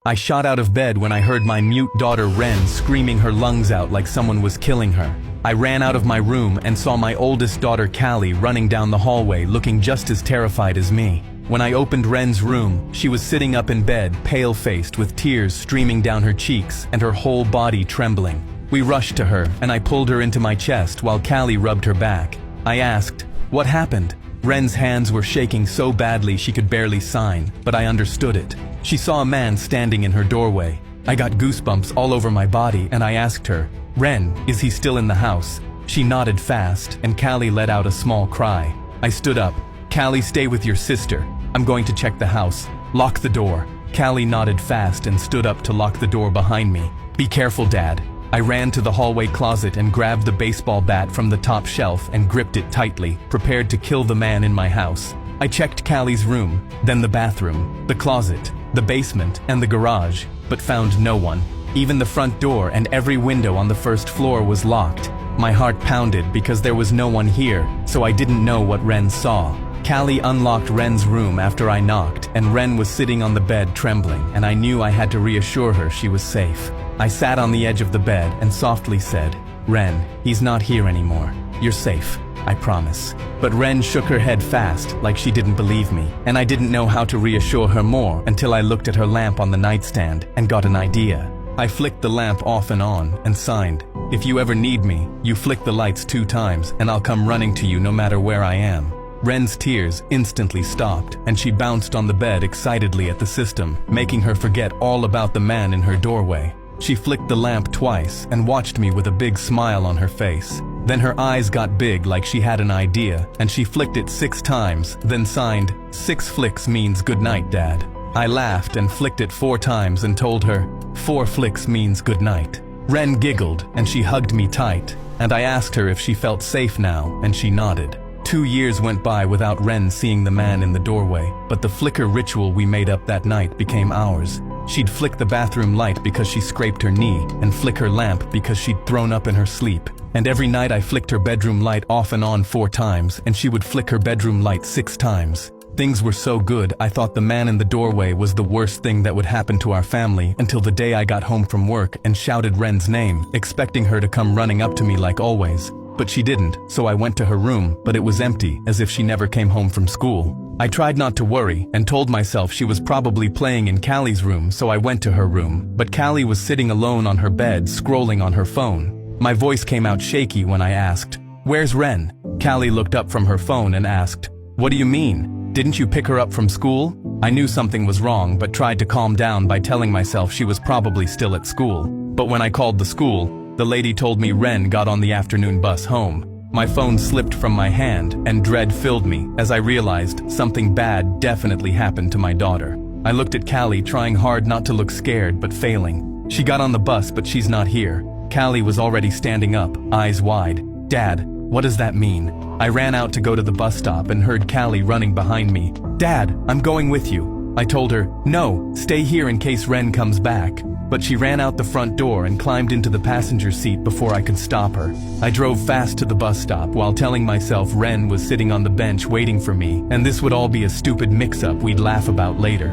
I shot out of bed when I heard my mute daughter Ren screaming her lungs out like someone was killing her. I ran out of my room and saw my oldest daughter Callie running down the hallway looking just as terrified as me. When I opened Ren's room, she was sitting up in bed, pale-faced with tears streaming down her cheeks and her whole body trembling. We rushed to her and I pulled her into my chest while Callie rubbed her back. I asked, "What happened?" Ren's hands were shaking so badly she could barely sign, but I understood it. She saw a man standing in her doorway. I got goosebumps all over my body and I asked her, "Ren, is he still in the house?" She nodded fast and Callie let out a small cry. I stood up. "Callie, stay with your sister. I'm going to check the house. Lock the door." Callie nodded fast and stood up to lock the door behind me. "Be careful, Dad." I ran to the hallway closet and grabbed the baseball bat from the top shelf and gripped it tightly, prepared to kill the man in my house. I checked Callie's room, then the bathroom, the closet, the basement, and the garage, but found no one. Even the front door and every window on the first floor was locked. My heart pounded because there was no one here, so I didn't know what Ren saw. Callie unlocked Ren's room after I knocked, and Ren was sitting on the bed trembling, and I knew I had to reassure her she was safe. I sat on the edge of the bed and softly said, "Ren, he's not here anymore. You're safe, I promise." But Ren shook her head fast, like she didn't believe me, and I didn't know how to reassure her more until I looked at her lamp on the nightstand and got an idea. I flicked the lamp off and on and signed, "If you ever need me, you flick the lights 2 times and I'll come running to you no matter where I am." Ren's tears instantly stopped, and she bounced on the bed excitedly at the system, making her forget all about the man in her doorway. She flicked the lamp twice and watched me with a big smile on her face. Then her eyes got big like she had an idea, and she flicked it 6 times, then signed, "6 flicks means good night, Dad." I laughed and flicked it 4 times and told her, "4 flicks means good night." Ren giggled and she hugged me tight, and I asked her if she felt safe now, and she nodded. 2 years went by without Ren seeing the man in the doorway, but the flicker ritual we made up that night became ours. She'd flick the bathroom light because she scraped her knee, and flick her lamp because she'd thrown up in her sleep. And every night I flicked her bedroom light off and on 4 times, and she would flick her bedroom light 6 times. Things were so good, I thought the man in the doorway was the worst thing that would happen to our family until the day I got home from work and shouted Ren's name, expecting her to come running up to me like always. But she didn't, so I went to her room, but it was empty, as if she never came home from school. I tried not to worry, and told myself she was probably playing in Callie's room, so I went to her room, but Callie was sitting alone on her bed, scrolling on her phone. My voice came out shaky when I asked, "Where's Ren?" Callie looked up from her phone and asked, "What do you mean? Didn't you pick her up from school?" I knew something was wrong, but tried to calm down by telling myself she was probably still at school. But when I called the school, the lady told me Ren got on the afternoon bus home. My phone slipped from my hand, and dread filled me as I realized something bad definitely happened to my daughter. I looked at Callie, trying hard not to look scared, but failing. She got on the bus, but she's not here. Callie was already standing up, eyes wide. "Dad, what does that mean?" I ran out to go to the bus stop and heard Callie running behind me. "Dad, I'm going with you." I told her, "No, stay here in case Ren comes back." But she ran out the front door and climbed into the passenger seat before I could stop her. I drove fast to the bus stop while telling myself Ren was sitting on the bench waiting for me, and this would all be a stupid mix-up we'd laugh about later.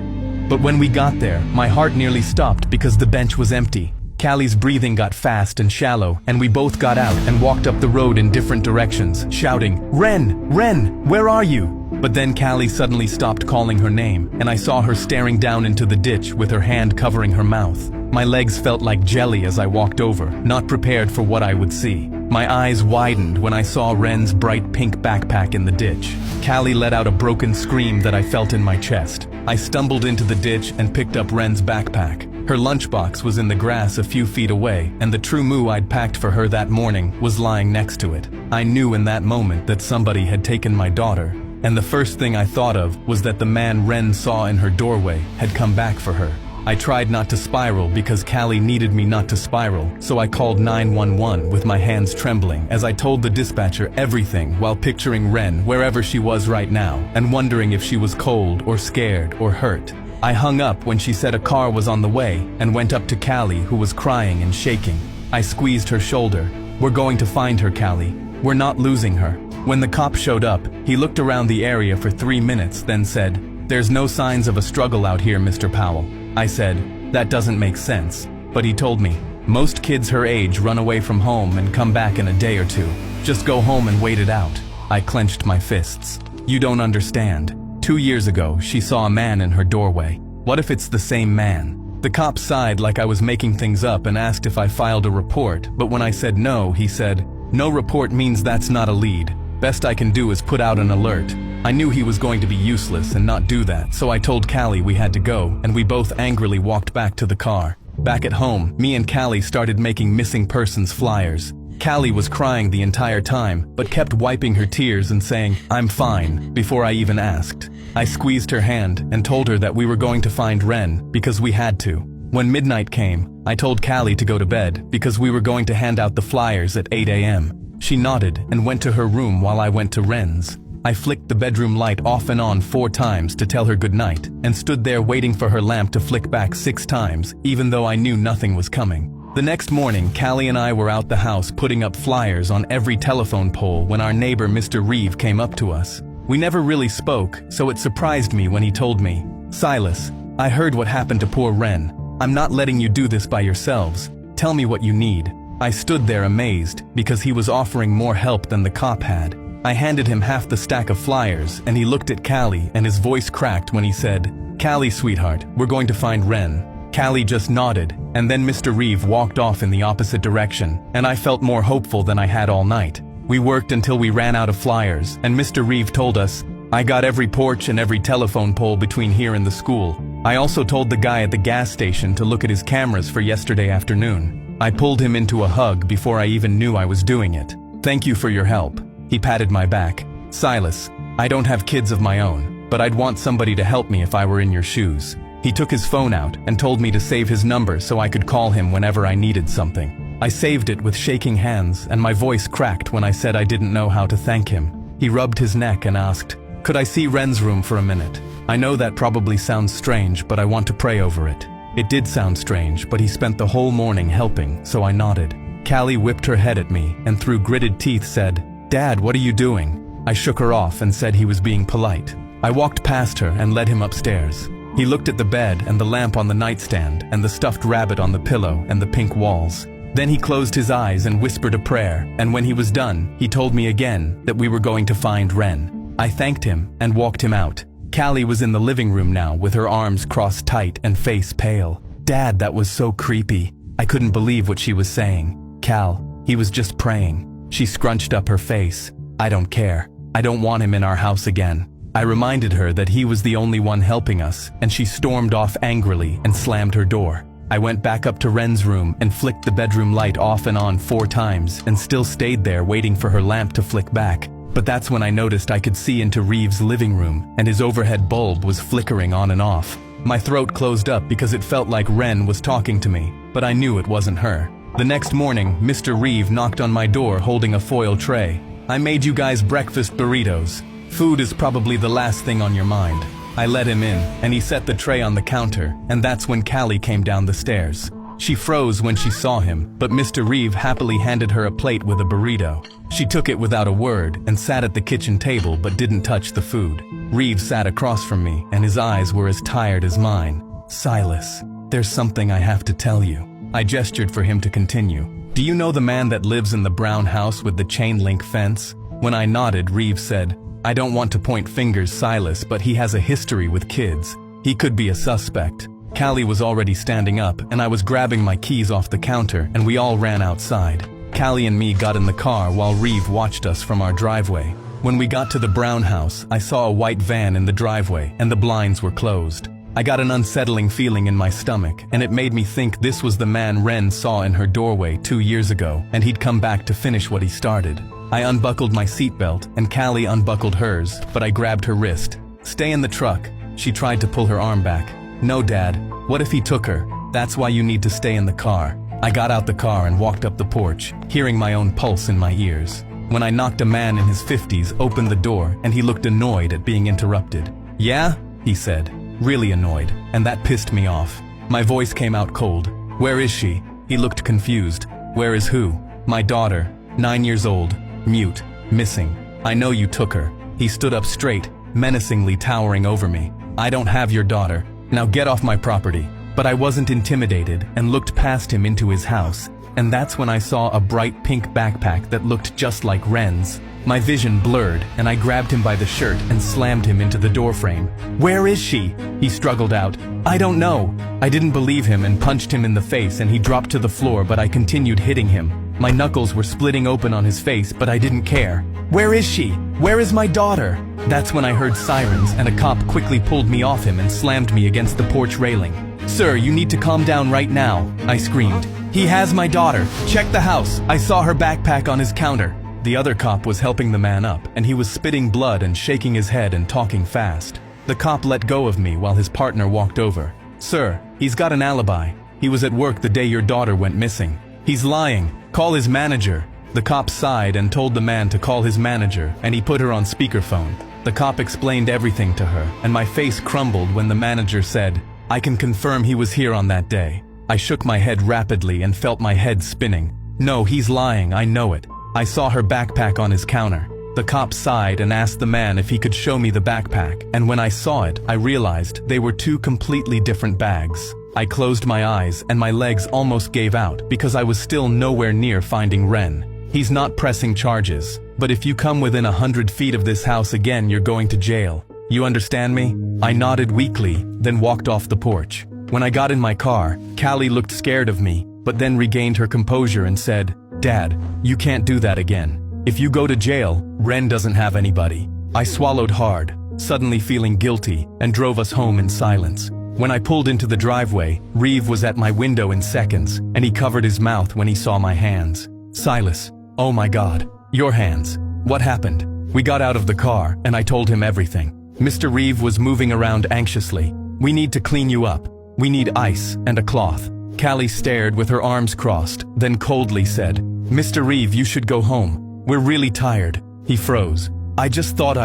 But when we got there, my heart nearly stopped because the bench was empty. Callie's breathing got fast and shallow, and we both got out and walked up the road in different directions, shouting, "Ren! Ren! Where are you?" But then Callie suddenly stopped calling her name, and I saw her staring down into the ditch with her hand covering her mouth. My legs felt like jelly as I walked over, not prepared for what I would see. My eyes widened when I saw Ren's bright pink backpack in the ditch. Callie let out a broken scream that I felt in my chest. I stumbled into the ditch and picked up Ren's backpack. Her lunchbox was in the grass a few feet away, and the True Moo I'd packed for her that morning was lying next to it. I knew in that moment that somebody had taken my daughter, and the first thing I thought of was that the man Ren saw in her doorway had come back for her. I tried not to spiral because Callie needed me not to spiral, so I called 911 with my hands trembling as I told the dispatcher everything while picturing Ren wherever she was right now and wondering if she was cold or scared or hurt. I hung up when she said a car was on the way and went up to Callie, who was crying and shaking. I squeezed her shoulder. "We're going to find her, Callie. We're not losing her." When the cop showed up, he looked around the area for 3 minutes, then said, "There's no signs of a struggle out here, Mr. Powell." I said, That doesn't make sense. But he told me, most kids her age run away from home and come back in a day or two. Just go home and wait it out. I clenched my fists. You don't understand. 2 years ago, she saw a man in her doorway. What if it's the same man? The cop sighed like I was making things up and asked if I filed a report, but when I said no, he said, "No report means that's not a lead. Best I can do is put out an alert." I knew he was going to be useless and not do that, so I told Callie we had to go, and we both angrily walked back to the car. Back at home, me and Callie started making missing persons flyers. Callie was crying the entire time, but kept wiping her tears and saying, "I'm fine," before I even asked. I squeezed her hand and told her that we were going to find Ren because we had to. When midnight came, I told Callie to go to bed because we were going to hand out the flyers at 8 a.m. She nodded and went to her room while I went to Ren's. I flicked the bedroom light off and on 4 times to tell her goodnight and stood there waiting for her lamp to flick back 6 times, even though I knew nothing was coming. The next morning, Callie and I were out the house putting up flyers on every telephone pole when our neighbor Mr. Reeve came up to us. We never really spoke, so it surprised me when he told me, "Silas, I heard what happened to poor Ren. I'm not letting you do this by yourselves. Tell me what you need." I stood there amazed, because he was offering more help than the cop had. I handed him half the stack of flyers, and he looked at Callie, and his voice cracked when he said, "Callie, sweetheart, we're going to find Ren." Callie just nodded, and then Mr. Reeve walked off in the opposite direction, and I felt more hopeful than I had all night. We worked until we ran out of flyers, and Mr. Reeve told us, "I got every porch and every telephone pole between here and the school. I also told the guy at the gas station to look at his cameras for yesterday afternoon." I pulled him into a hug before I even knew I was doing it. "Thank you for your help." He patted my back. "Silas, I don't have kids of my own, but I'd want somebody to help me if I were in your shoes." He took his phone out and told me to save his number so I could call him whenever I needed something. I saved it with shaking hands, and my voice cracked when I said I didn't know how to thank him. He rubbed his neck and asked, "Could I see Ren's room for a minute? I know that probably sounds strange, but I want to pray over it." It did sound strange, but he spent the whole morning helping, so I nodded. Callie whipped her head at me and through gritted teeth said, "Dad, what are you doing?" I shook her off and said he was being polite. I walked past her and led him upstairs. He looked at the bed and the lamp on the nightstand and the stuffed rabbit on the pillow and the pink walls. Then he closed his eyes and whispered a prayer, and when he was done, he told me again that we were going to find Ren. I thanked him and walked him out. Callie was in the living room now with her arms crossed tight and face pale. "Dad, that was so creepy." I couldn't believe what she was saying. "Cal, he was just praying." She scrunched up her face. "I don't care. I don't want him in our house again." I reminded her that he was the only one helping us, and she stormed off angrily and slammed her door. I went back up to Ren's room and flicked the bedroom light off and on 4 times and still stayed there waiting for her lamp to flick back. But that's when I noticed I could see into Reeve's living room, and his overhead bulb was flickering on and off. My throat closed up because it felt like Ren was talking to me, but I knew it wasn't her. The next morning, Mr. Reeve knocked on my door holding a foil tray. "I made you guys breakfast burritos. Food is probably the last thing on your mind." I let him in, and he set the tray on the counter, and that's when Callie came down the stairs. She froze when she saw him, but Mr. Reeve happily handed her a plate with a burrito. She took it without a word and sat at the kitchen table but didn't touch the food. Reeve sat across from me, and his eyes were as tired as mine. "Silas, there's something I have to tell you." I gestured for him to continue. "Do you know the man that lives in the brown house with the chain-link fence?" When I nodded, Reeve said, "I don't want to point fingers, Silas, but he has a history with kids. He could be a suspect." Callie was already standing up, and I was grabbing my keys off the counter, and we all ran outside. Callie and me got in the car while Reeve watched us from our driveway. When we got to the brown house, I saw a white van in the driveway, and the blinds were closed. I got an unsettling feeling in my stomach, and it made me think this was the man Ren saw in her doorway 2 years ago, and he'd come back to finish what he started. I unbuckled my seatbelt, and Callie unbuckled hers, but I grabbed her wrist. "Stay in the truck." She tried to pull her arm back. "No, Dad. What if he took her? That's why you need to stay in the car." I got out the car and walked up the porch, hearing my own pulse in my ears. When I knocked, a man in his 50s opened the door, and he looked annoyed at being interrupted. "Yeah?" he said, really annoyed, and that pissed me off. My voice came out cold. "Where is she?" He looked confused. "Where is who?" "My daughter, 9 years old, mute, missing. I know you took her." He stood up straight, menacingly towering over me. "I don't have your daughter. Now get off my property." But I wasn't intimidated and looked past him into his house, and that's when I saw a bright pink backpack that looked just like Ren's. My vision blurred, and I grabbed him by the shirt and slammed him into the doorframe. "Where is she?" he struggled out. "I don't know." I didn't believe him and punched him in the face, and he dropped to the floor, but I continued hitting him. My knuckles were splitting open on his face, but I didn't care. "Where is she? Where is my daughter?" That's when I heard sirens, and a cop quickly pulled me off him and slammed me against the porch railing. "Sir, you need to calm down right now," I screamed. "He has my daughter. Check the house. I saw her backpack on his counter." The other cop was helping the man up, and he was spitting blood and shaking his head and talking fast. The cop let go of me while his partner walked over. "Sir, he's got an alibi. He was at work the day your daughter went missing." "He's lying. Call his manager." The cop sighed and told the man to call his manager, and he put her on speakerphone. The cop explained everything to her, and my face crumbled when the manager said, "I can confirm he was here on that day." I shook my head rapidly and felt my head spinning. "No, he's lying, I know it. I saw her backpack on his counter." The cop sighed and asked the man if he could show me the backpack, and when I saw it, I realized they were two completely different bags. I closed my eyes and my legs almost gave out because I was still nowhere near finding Ren. "He's not pressing charges, but if you come within 100 feet of this house again, you're going to jail. You understand me?" I nodded weakly, then walked off the porch. When I got in my car, Callie looked scared of me, but then regained her composure and said, "Dad, you can't do that again. If you go to jail, Ren doesn't have anybody." I swallowed hard, suddenly feeling guilty, and drove us home in silence. When I pulled into the driveway, Reeve was at my window in seconds, and he covered his mouth when he saw my hands. "Silas, oh my God, your hands. What happened?" We got out of the car, and I told him everything. Mr. Reeve was moving around anxiously. "We need to clean you up. We need ice and a cloth." Callie stared with her arms crossed, then coldly said, "Mr. Reeve, you should go home. We're really tired." He froze. "I just thought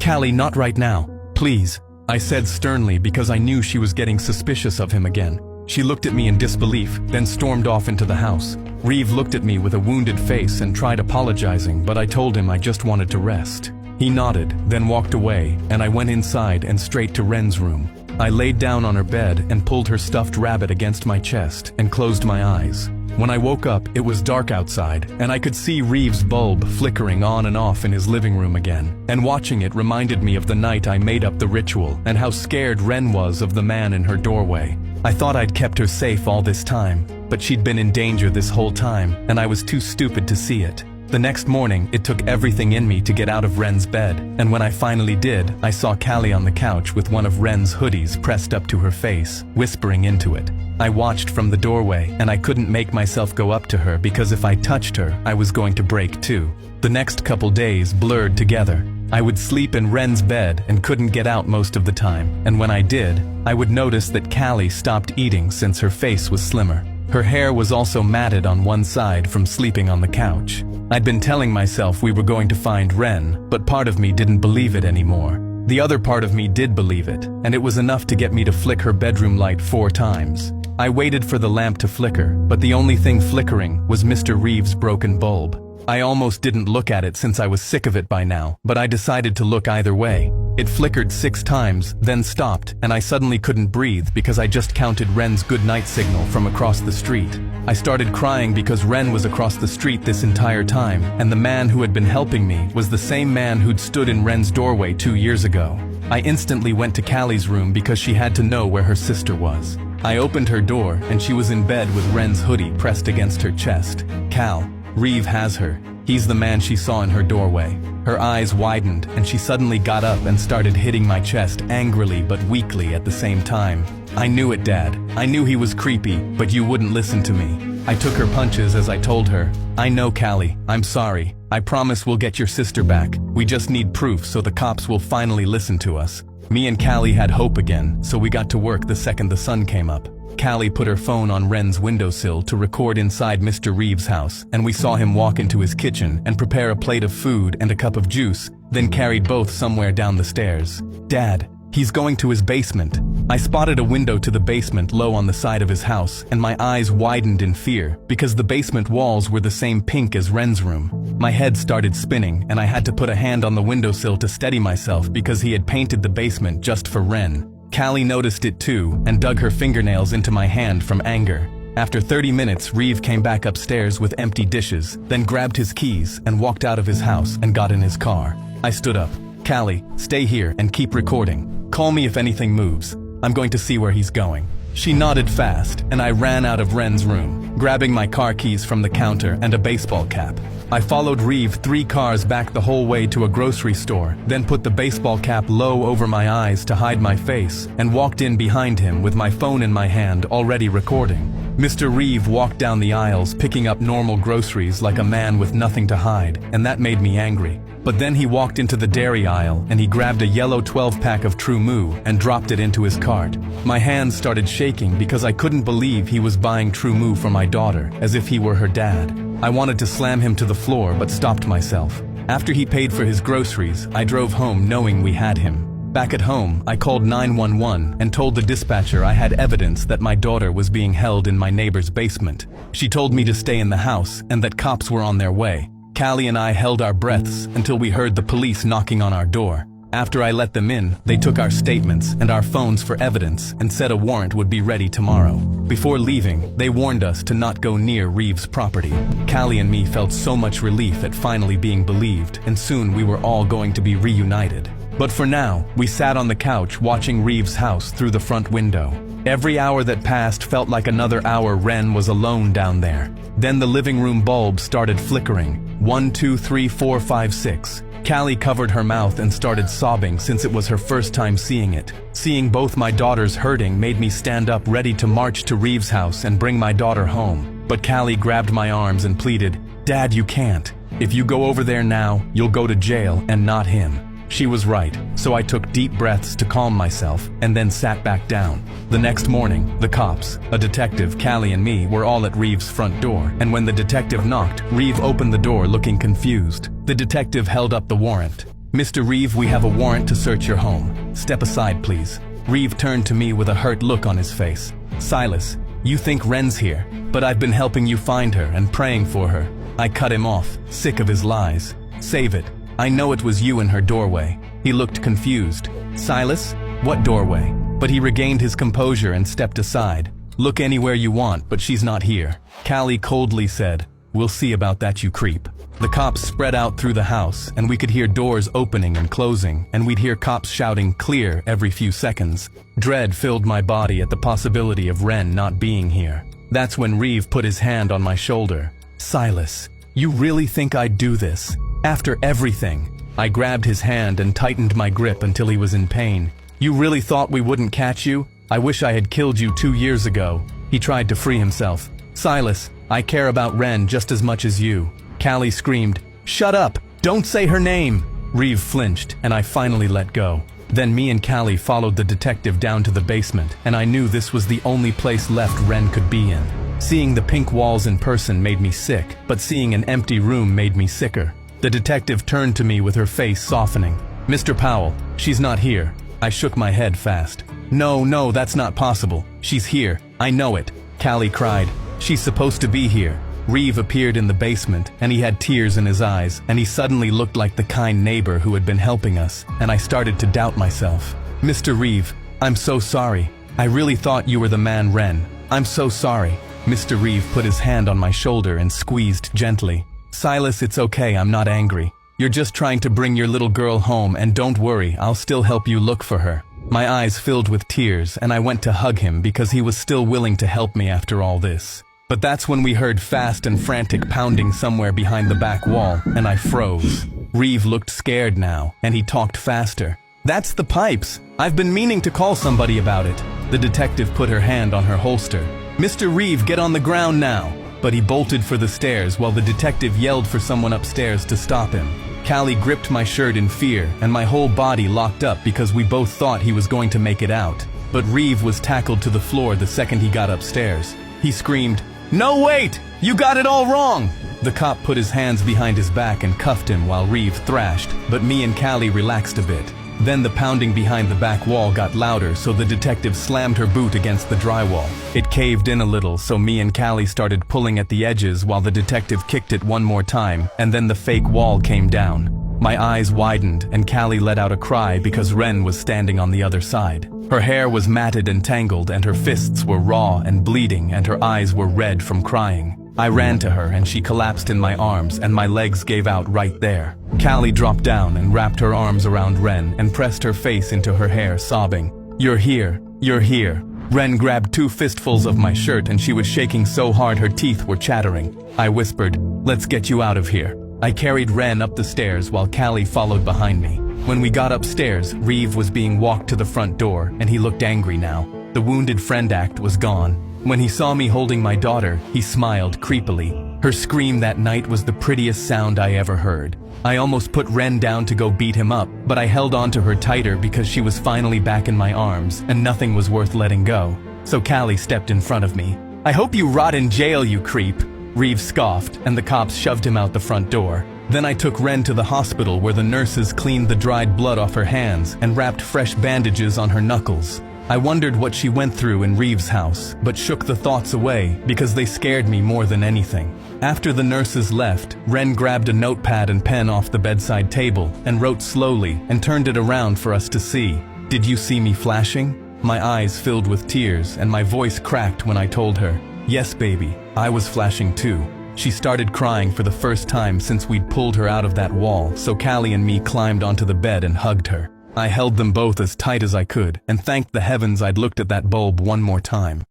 Callie, not right now. Please," I said sternly because I knew she was getting suspicious of him again. She looked at me in disbelief, then stormed off into the house. Reeve looked at me with a wounded face and tried apologizing, but I told him I just wanted to rest. He nodded, then walked away, and I went inside and straight to Ren's room. I laid down on her bed and pulled her stuffed rabbit against my chest and closed my eyes. When I woke up, it was dark outside, and I could see Reeve's bulb flickering on and off in his living room again. And watching it reminded me of the night I made up the ritual and how scared Ren was of the man in her doorway. I thought I'd kept her safe all this time, but she'd been in danger this whole time, and I was too stupid to see it. The next morning, it took everything in me to get out of Ren's bed, and when I finally did, I saw Callie on the couch with one of Ren's hoodies pressed up to her face, whispering into it. I watched from the doorway, and I couldn't make myself go up to her because if I touched her, I was going to break too. The next couple days blurred together. I would sleep in Ren's bed and couldn't get out most of the time, and when I did, I would notice that Callie stopped eating since her face was slimmer. Her hair was also matted on one side from sleeping on the couch. I'd been telling myself we were going to find Ren, but part of me didn't believe it anymore. The other part of me did believe it, and it was enough to get me to flick her bedroom light 4 times. I waited for the lamp to flicker, but the only thing flickering was Mr. Reeve's broken bulb. I almost didn't look at it since I was sick of it by now, but I decided to look either way. It flickered 6 times, then stopped, and I suddenly couldn't breathe because I just counted Ren's goodnight signal from across the street. I started crying because Ren was across the street this entire time, and the man who had been helping me was the same man who'd stood in Ren's doorway 2 years ago. I instantly went to Callie's room because she had to know where her sister was. I opened her door, and she was in bed with Ren's hoodie pressed against her chest. "Cal, Reeve has her. He's the man she saw in her doorway." Her eyes widened, and she suddenly got up and started hitting my chest angrily but weakly at the same time. "I knew it, Dad. I knew he was creepy, but you wouldn't listen to me." I took her punches as I told her, "I know, Callie. I'm sorry. I promise we'll get your sister back. We just need proof so the cops will finally listen to us." Me and Callie had hope again, so we got to work the second the sun came up. Callie put her phone on Ren's windowsill to record inside Mr. Reeve's house, and we saw him walk into his kitchen and prepare a plate of food and a cup of juice, then carried both somewhere down the stairs. "Dad, he's going to his basement." I spotted a window to the basement low on the side of his house, and my eyes widened in fear because the basement walls were the same pink as Ren's room. My head started spinning, and I had to put a hand on the windowsill to steady myself because he had painted the basement just for Ren. Callie noticed it too and dug her fingernails into my hand from anger. After 30 minutes, Reeve came back upstairs with empty dishes, then grabbed his keys and walked out of his house and got in his car. I stood up. Callie, stay here and keep recording. Call me if anything moves. I'm going to see where he's going. She nodded fast, and I ran out of Ren's room, grabbing my car keys from the counter and a baseball cap. I followed Reeve 3 cars back the whole way to a grocery store, then put the baseball cap low over my eyes to hide my face, and walked in behind him with my phone in my hand already recording. Mr. Reeve walked down the aisles picking up normal groceries like a man with nothing to hide, and that made me angry. But then he walked into the dairy aisle and he grabbed a yellow 12-pack of True Moo and dropped it into his cart. My hands started shaking because I couldn't believe he was buying True Moo for my daughter, as if he were her dad. I wanted to slam him to the floor but stopped myself. After he paid for his groceries, I drove home knowing we had him. Back at home, I called 911 and told the dispatcher I had evidence that my daughter was being held in my neighbor's basement. She told me to stay in the house and that cops were on their way. Callie and I held our breaths until we heard the police knocking on our door. After I let them in, they took our statements and our phones for evidence and said a warrant would be ready tomorrow. Before leaving, they warned us to not go near Reeve's property. Callie and me felt so much relief at finally being believed, and soon we were all going to be reunited. But for now, we sat on the couch watching Reeve's house through the front window. Every hour that passed felt like another hour Ren was alone down there. Then the living room bulb started flickering. 1, 2, 3, 4, 5, 6. Callie covered her mouth and started sobbing since it was her first time seeing it. Seeing both my daughters hurting made me stand up ready to march to Reeve's house and bring my daughter home. But Callie grabbed my arms and pleaded, "Dad, you can't. If you go over there now, you'll go to jail and not him." She was right, so I took deep breaths to calm myself and then sat back down. The next morning, the cops, a detective, Callie and me were all at Reeve's front door, and when the detective knocked, Reeve opened the door looking confused. The detective held up the warrant. "Mr. Reeve, we have a warrant to search your home. Step aside, please." Reeve turned to me with a hurt look on his face. "Silas, you think Ren's here, but I've been helping you find her and praying for her." I cut him off, sick of his lies. "Save it. I know it was you in her doorway." He looked confused. "Silas? What doorway?" But he regained his composure and stepped aside. "Look anywhere you want, but she's not here." Callie coldly said, "We'll see about that, you creep." The cops spread out through the house, and we could hear doors opening and closing, and we'd hear cops shouting "clear" every few seconds. Dread filled my body at the possibility of Ren not being here. That's when Reeve put his hand on my shoulder. "Silas, you really think I'd do this? After everything?" I grabbed his hand and tightened my grip until he was in pain. "You really thought we wouldn't catch you? I wish I had killed you 2 years ago." He tried to free himself. "Silas, I care about Ren just as much as you." Callie screamed, "Shut up! Don't say her name!" Reeve flinched, and I finally let go. Then me and Callie followed the detective down to the basement, and I knew this was the only place left Ren could be in. Seeing the pink walls in person made me sick, but seeing an empty room made me sicker. The detective turned to me with her face softening. "Mr. Powell, she's not here." I shook my head fast. No, that's not possible. She's here. I know it." Callie cried. "She's supposed to be here." Reeve appeared in the basement, and he had tears in his eyes, and he suddenly looked like the kind neighbor who had been helping us, and I started to doubt myself. "Mr. Reeve, I'm so sorry. I really thought you were the man Ren. I'm so sorry." Mr. Reeve put his hand on my shoulder and squeezed gently. "Silas, it's okay, I'm not angry. You're just trying to bring your little girl home, and don't worry, I'll still help you look for her." My eyes filled with tears, and I went to hug him because he was still willing to help me after all this. But that's when we heard fast and frantic pounding somewhere behind the back wall, and I froze. Reeve looked scared now, and he talked faster. "That's the pipes. I've been meaning to call somebody about it." The detective put her hand on her holster. "Mr. Reeve, get on the ground now." But he bolted for the stairs while the detective yelled for someone upstairs to stop him. Callie gripped my shirt in fear, and my whole body locked up because we both thought he was going to make it out. But Reeve was tackled to the floor the second he got upstairs. He screamed, "No, wait! You got it all wrong!" The cop put his hands behind his back and cuffed him while Reeve thrashed, but me and Callie relaxed a bit. Then the pounding behind the back wall got louder, so the detective slammed her boot against the drywall. It caved in a little, so me and Callie started pulling at the edges while the detective kicked it one more time, and then the fake wall came down. My eyes widened and Callie let out a cry because Ren was standing on the other side. Her hair was matted and tangled and her fists were raw and bleeding and her eyes were red from crying. I ran to her and she collapsed in my arms and my legs gave out right there. Callie dropped down and wrapped her arms around Ren and pressed her face into her hair, sobbing, "You're here, you're here." Ren grabbed 2 fistfuls of my shirt and she was shaking so hard her teeth were chattering. I whispered, "Let's get you out of here." I carried Ren up the stairs while Callie followed behind me. When we got upstairs, Reeve was being walked to the front door and he looked angry now. The wounded friend act was gone. When he saw me holding my daughter, he smiled creepily. Her scream that night was the prettiest sound I ever heard. I almost put Ren down to go beat him up, but I held on to her tighter because she was finally back in my arms and nothing was worth letting go. So Callie stepped in front of me. "I hope you rot in jail, you creep." Reeve scoffed and the cops shoved him out the front door. Then I took Ren to the hospital where the nurses cleaned the dried blood off her hands and wrapped fresh bandages on her knuckles. I wondered what she went through in Reeve's house, but shook the thoughts away because they scared me more than anything. After the nurses left, Ren grabbed a notepad and pen off the bedside table and wrote slowly and turned it around for us to see. "Did you see me flashing?" My eyes filled with tears and my voice cracked when I told her, "Yes, baby, I was flashing too." She started crying for the first time since we'd pulled her out of that wall, so Callie and me climbed onto the bed and hugged her. I held them both as tight as I could and thanked the heavens I'd looked at that bulb one more time.